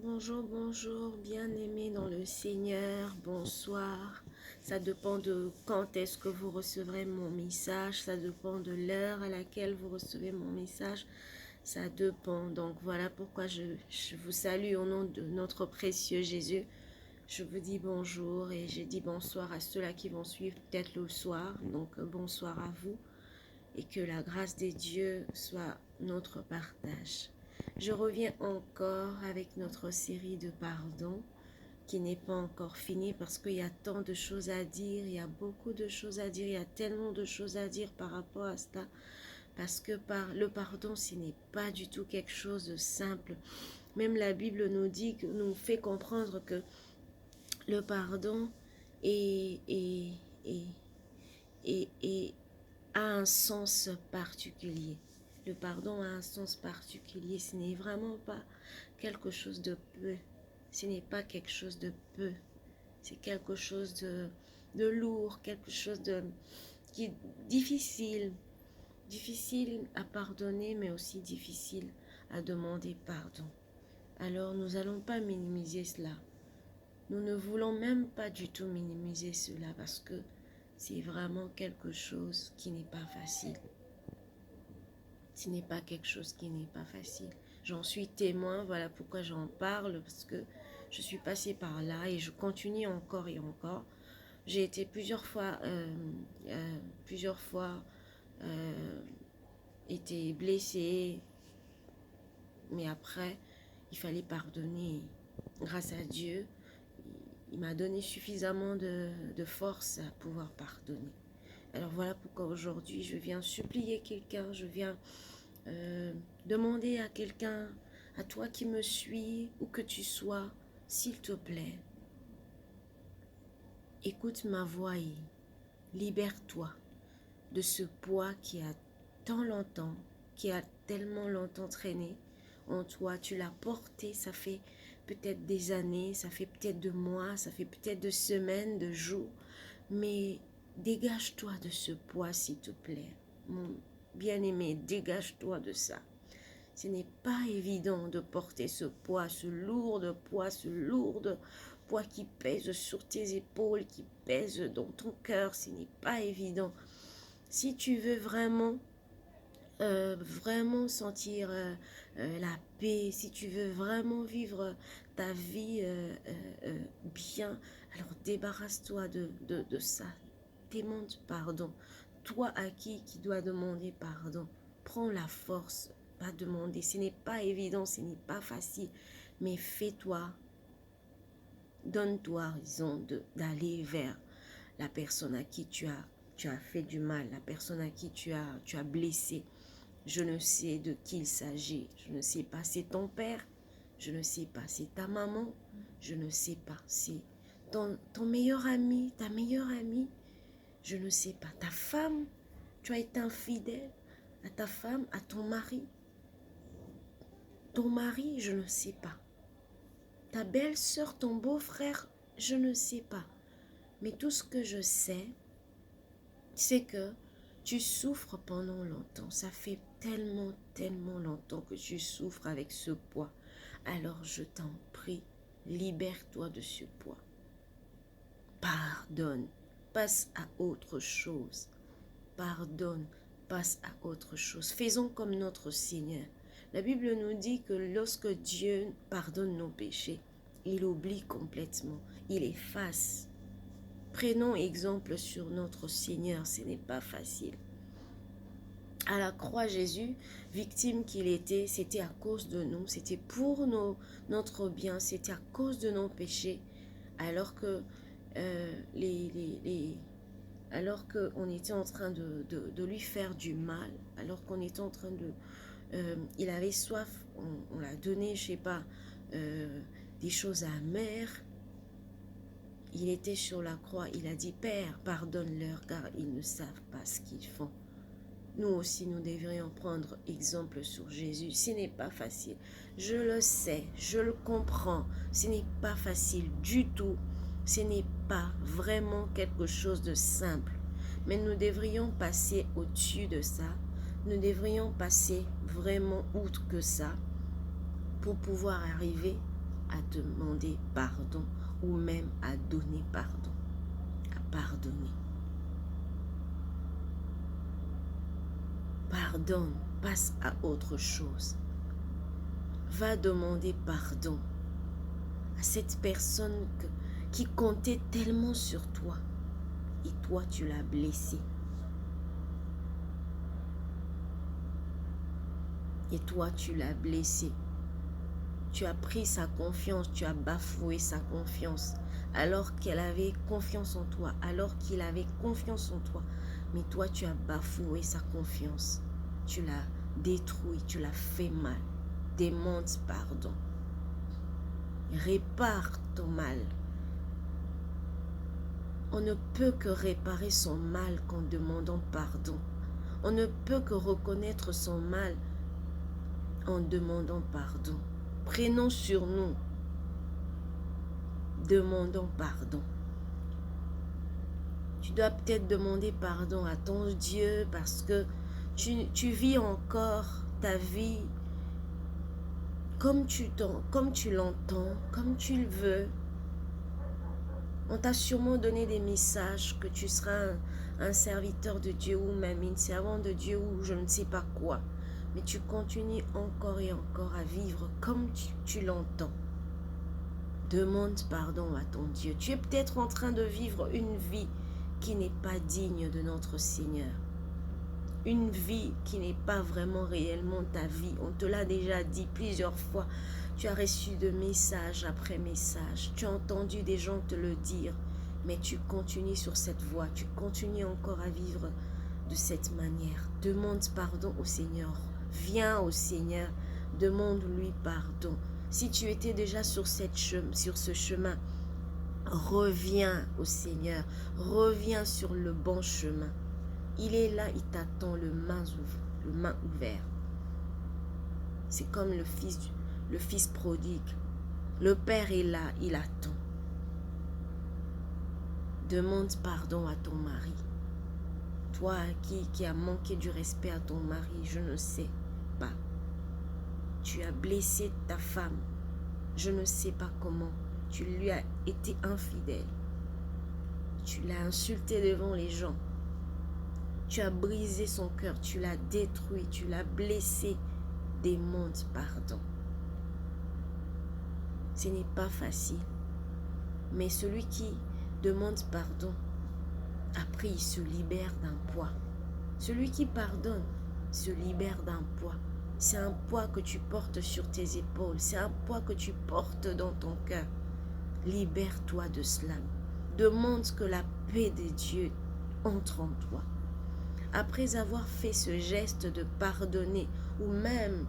Bonjour, bonjour, bien-aimés dans le Seigneur, bonsoir. Ça dépend de quand est-ce que vous recevrez mon message, ça dépend de l'heure à laquelle vous recevez mon message, ça dépend. Donc voilà pourquoi je vous salue au nom de notre précieux Jésus. Je vous dis bonjour et je dis bonsoir à ceux-là qui vont suivre peut-être le soir. Donc bonsoir à vous et que la grâce des dieux soit notre partage. Je reviens encore avec notre série de pardon qui n'est pas encore finie parce qu'il y a tant de choses à dire, il y a beaucoup de choses à dire, il y a tellement de choses à dire par rapport à cela parce que le pardon, ce n'est pas du tout quelque chose de simple. Même la Bible nous dit, nous fait comprendre que le pardon est, est, est, est a un sens particulier. Le pardon a un sens particulier. Ce n'est vraiment pas quelque chose de peu. Ce n'est pas quelque chose de peu. C'est quelque chose de lourd, quelque chose de qui est difficile. Difficile à pardonner, mais aussi difficile à demander pardon. Alors nous n'allons pas minimiser cela. Nous ne voulons même pas du tout minimiser cela parce que c'est vraiment quelque chose qui n'est pas facile. Ce n'est pas quelque chose qui n'est pas facile. J'en suis témoin, voilà pourquoi j'en parle, parce que je suis passée par là et je continue encore et encore. J'ai été plusieurs fois été blessée, mais après, il fallait pardonner. Grâce à Dieu, il m'a donné suffisamment de force à pouvoir pardonner. Alors voilà pourquoi aujourd'hui, je viens supplier quelqu'un, je viens demander à quelqu'un, à toi qui me suis, où que tu sois, s'il te plaît, écoute ma voix et libère-toi de ce poids qui a tant longtemps, qui a tellement longtemps traîné en toi. Tu l'as porté, ça fait peut-être des années, ça fait peut-être de mois, ça fait peut-être de semaines, de jours, mais dégage-toi de ce poids, s'il te plaît. Mon bien-aimé, dégage-toi de ça. Ce n'est pas évident de porter ce poids, ce lourd poids qui pèse sur tes épaules, qui pèse dans ton cœur. Ce n'est pas évident. Si tu veux vraiment sentir la paix, si tu veux vraiment vivre ta vie bien, alors débarrasse-toi de ça. Demande pardon. Toi à qui doit demander pardon, prends la force, va demander. Ce n'est pas évident, ce n'est pas facile, mais fais-toi, donne-toi raison d'aller vers la personne à qui tu as fait du mal, la personne à qui tu as blessé. Je ne sais de qui il s'agit. Je ne sais pas, c'est ton père. Je ne sais pas, c'est ta maman. Je ne sais pas, c'est ton meilleur ami, ta meilleure amie. Je ne sais pas, ta femme. Tu as été infidèle à ta femme, à ton mari. Ton mari, je ne sais pas. Ta belle-sœur, ton beau-frère, je ne sais pas. Mais tout ce que je sais, c'est que tu souffres pendant longtemps. Ça fait tellement, tellement longtemps que tu souffres avec ce poids. Alors je t'en prie, libère-toi de ce poids. Pardonne, passe à autre chose. Pardonne, passe à autre chose. Faisons comme notre Seigneur. La Bible nous dit que lorsque Dieu pardonne nos péchés, il oublie complètement, il efface. Prenons exemple sur notre Seigneur, ce n'est pas facile. À la croix, Jésus, victime qu'il était, c'était à cause de nous, c'était pour notre bien, c'était à cause de nos péchés, alors que alors qu'on était en train de lui faire du mal, alors qu'on était en train il avait soif, on l'a donné, je sais pas, des choses amères. Il était sur la croix, il a dit, Père, pardonne-leur car ils ne savent pas ce qu'ils font. Nous aussi, nous devrions prendre exemple sur Jésus. Ce n'est pas facile. Je le sais, je le comprends. Ce n'est pas facile du tout. Ce n'est pas vraiment quelque chose de simple. Mais nous devrions passer au-dessus de ça. Nous devrions passer vraiment outre que ça pour pouvoir arriver à demander pardon ou même à donner pardon, à pardonner. Pardonne, passe à autre chose. Va demander pardon à cette personne qui comptait tellement sur toi et toi tu l'as blessé. Et toi tu l'as blessé. Tu as pris sa confiance, tu as bafoué sa confiance alors qu'elle avait confiance en toi, alors qu'il avait confiance en toi. Mais toi tu as bafoué sa confiance. Tu l'as détruit, tu l'as fait mal. Demande pardon. Répare ton mal. On ne peut que réparer son mal qu'en demandant pardon. On ne peut que reconnaître son mal en demandant pardon. Prenons sur nous. Demandons pardon. Tu dois peut-être demander pardon à ton Dieu parce que tu vis encore ta vie comme tu l'entends, comme tu le veux. On t'a sûrement donné des messages que tu seras un serviteur de Dieu ou même une servante de Dieu ou je ne sais pas quoi. Mais tu continues encore et encore à vivre comme tu l'entends. Demande pardon à ton Dieu. Tu es peut-être en train de vivre une vie qui n'est pas digne de notre Seigneur. Une vie qui n'est pas vraiment réellement ta vie. On te l'a déjà dit plusieurs fois. Tu as reçu de message après message. Tu as entendu des gens te le dire. Mais tu continues sur cette voie. Tu continues encore à vivre de cette manière. Demande pardon au Seigneur. Viens au Seigneur. Demande-lui pardon. Si tu étais déjà sur ce chemin, reviens au Seigneur. Reviens sur le bon chemin. Il est là, il t'attend, le main ouvert. C'est comme le fils prodigue. Le Père est là, il attend. Demande pardon à ton mari. Toi qui as manqué du respect à ton mari, je ne sais pas. Tu as blessé ta femme. Je ne sais pas comment. Tu lui as été infidèle. Tu l'as insulté devant les gens. Tu as brisé son cœur, tu l'as détruit, tu l'as blessé. Demande pardon. Ce n'est pas facile. Mais celui qui demande pardon, après il se libère d'un poids. Celui qui pardonne se libère d'un poids. C'est un poids que tu portes sur tes épaules. C'est un poids que tu portes dans ton cœur. Libère-toi de cela. Demande que la paix de Dieu entre en toi. Après avoir fait ce geste de pardonner ou même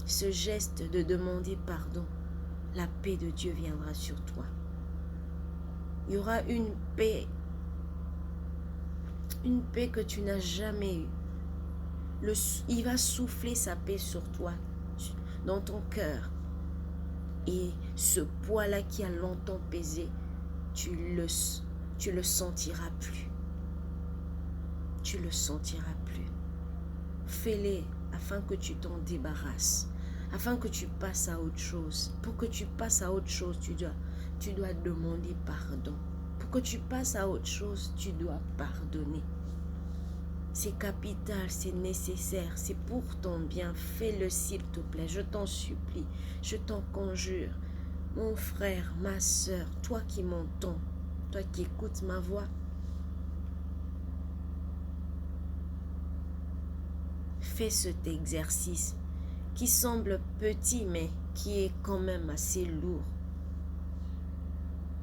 ce geste de demander pardon, la paix de Dieu viendra sur toi. Il y aura une paix que tu n'as jamais eue. Il va souffler sa paix sur toi, dans ton cœur. Et ce poids-là qui a longtemps pesé, tu le sentiras plus. Tu le sentiras plus. Fais-les afin que tu t'en débarrasses, afin que tu passes à autre chose. Pour que tu passes à autre chose, tu dois demander pardon. Pour que tu passes à autre chose, tu dois pardonner. C'est capital, c'est nécessaire, c'est pour ton bien. Fais-le s'il te plaît, je t'en supplie, je t'en conjure. Mon frère, ma soeur, toi qui m'entends, toi qui écoutes ma voix, fais cet exercice qui semble petit mais qui est quand même assez lourd.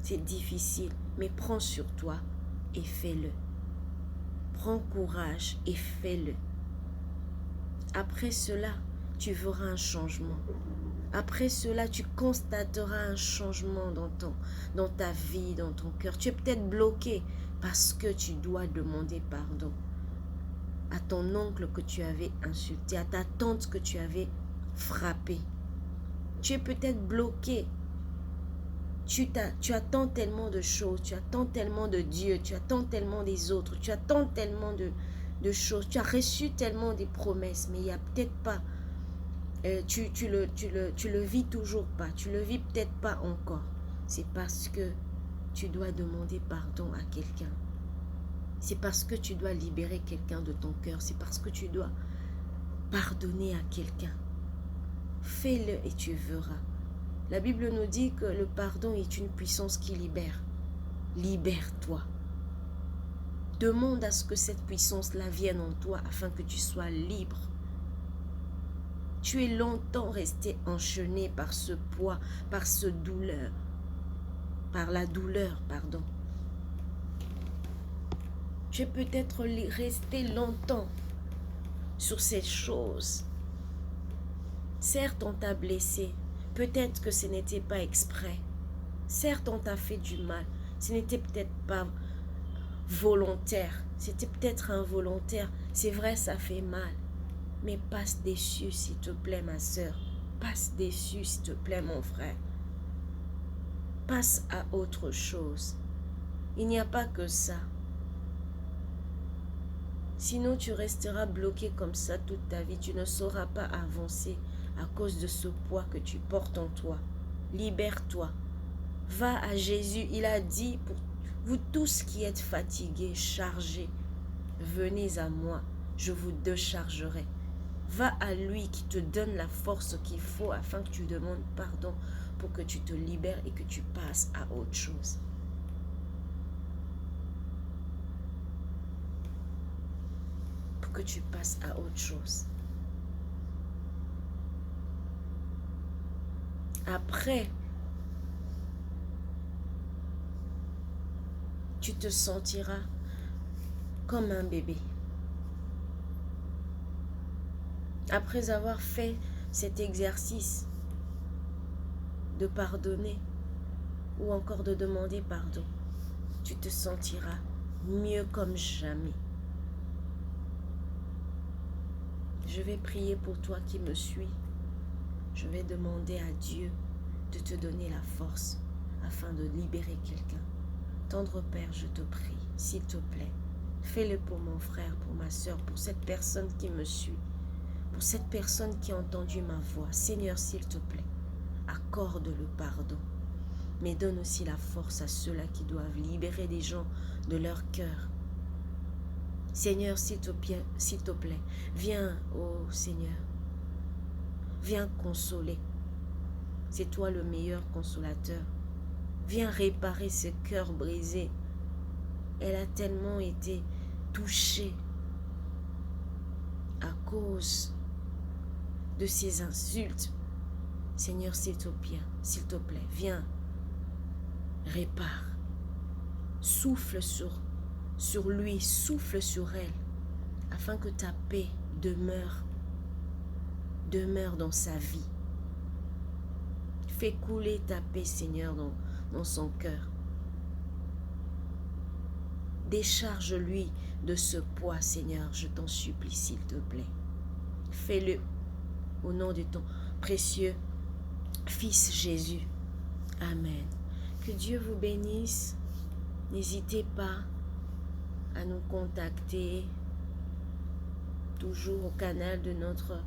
C'est difficile, mais prends sur toi et fais-le. Prends courage et fais-le. Après cela, tu verras un changement. Après cela, tu constateras un changement dans ta vie, dans ton cœur. Tu es peut-être bloqué parce que tu dois demander pardon à ton oncle que tu avais insulté, à ta tante que tu avais frappée. Tu es peut-être bloqué. Tu attends tellement de choses, tu attends tellement de Dieu, tu attends tellement des autres, tu attends tellement de choses, tu as reçu tellement des promesses, mais il n'y a peut-être pas tu le vis toujours pas, tu le vis peut-être pas encore. C'est parce que tu dois demander pardon à quelqu'un. C'est parce que tu dois libérer quelqu'un de ton cœur. C'est parce que tu dois pardonner à quelqu'un. Fais-le et tu verras. La Bible nous dit que le pardon est une puissance qui libère. Libère-toi. Demande à ce que cette puissance-là vienne en toi afin que tu sois libre. Tu es longtemps resté enchaîné par ce poids, par la douleur, pardon. Tu es peut-être resté longtemps sur ces choses. Certes, on t'a blessé. Peut-être que ce n'était pas exprès. Certes, on t'a fait du mal. Ce n'était peut-être pas volontaire. C'était peut-être involontaire. C'est vrai, ça fait mal. Mais passe dessus, s'il te plaît, ma soeur. Passe dessus, s'il te plaît, mon frère. Passe à autre chose. Il n'y a pas que ça. Sinon, tu resteras bloqué comme ça toute ta vie. Tu ne sauras pas avancer à cause de ce poids que tu portes en toi. Libère-toi. Va à Jésus. Il a dit, pour vous tous qui êtes fatigués, chargés, venez à moi, je vous déchargerai. Va à lui qui te donne la force qu'il faut afin que tu demandes pardon pour que tu te libères et que tu passes à autre chose. Pour que tu passes à autre chose. Après, tu te sentiras comme un bébé. Après avoir fait cet exercice de pardonner ou encore de demander pardon, tu te sentiras mieux comme jamais. Je vais prier pour toi qui me suis. Je vais demander à Dieu de te donner la force afin de libérer quelqu'un. Tendre Père, je te prie, s'il te plaît, fais-le pour mon frère, pour ma soeur, pour cette personne qui me suit, pour cette personne qui a entendu ma voix. Seigneur, s'il te plaît, accorde le pardon, mais donne aussi la force à ceux-là qui doivent libérer des gens de leur cœur. Seigneur, s'il te plaît, viens, oh Seigneur, viens consoler. C'est toi le meilleur consolateur. Viens réparer ce cœur brisé. Elle a tellement été touchée à cause de ces insultes. Seigneur, s'il te plaît, viens, répare. Souffle sur lui, souffle sur elle, afin que ta paix demeure dans sa vie. Fais couler ta paix, Seigneur, dans son cœur. Décharge-lui de ce poids, Seigneur, je t'en supplie, s'il te plaît. Fais-le au nom de ton précieux Fils Jésus. Amen. Que Dieu vous bénisse. N'hésitez pas à nous contacter toujours au canal de notre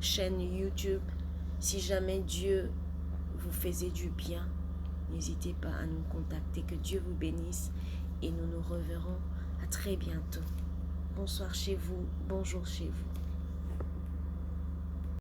chaîne YouTube. Si jamais Dieu vous faisait du bien, n'hésitez pas à nous contacter. Que Dieu vous bénisse et nous nous reverrons à très bientôt. Bonsoir chez vous, bonjour chez vous.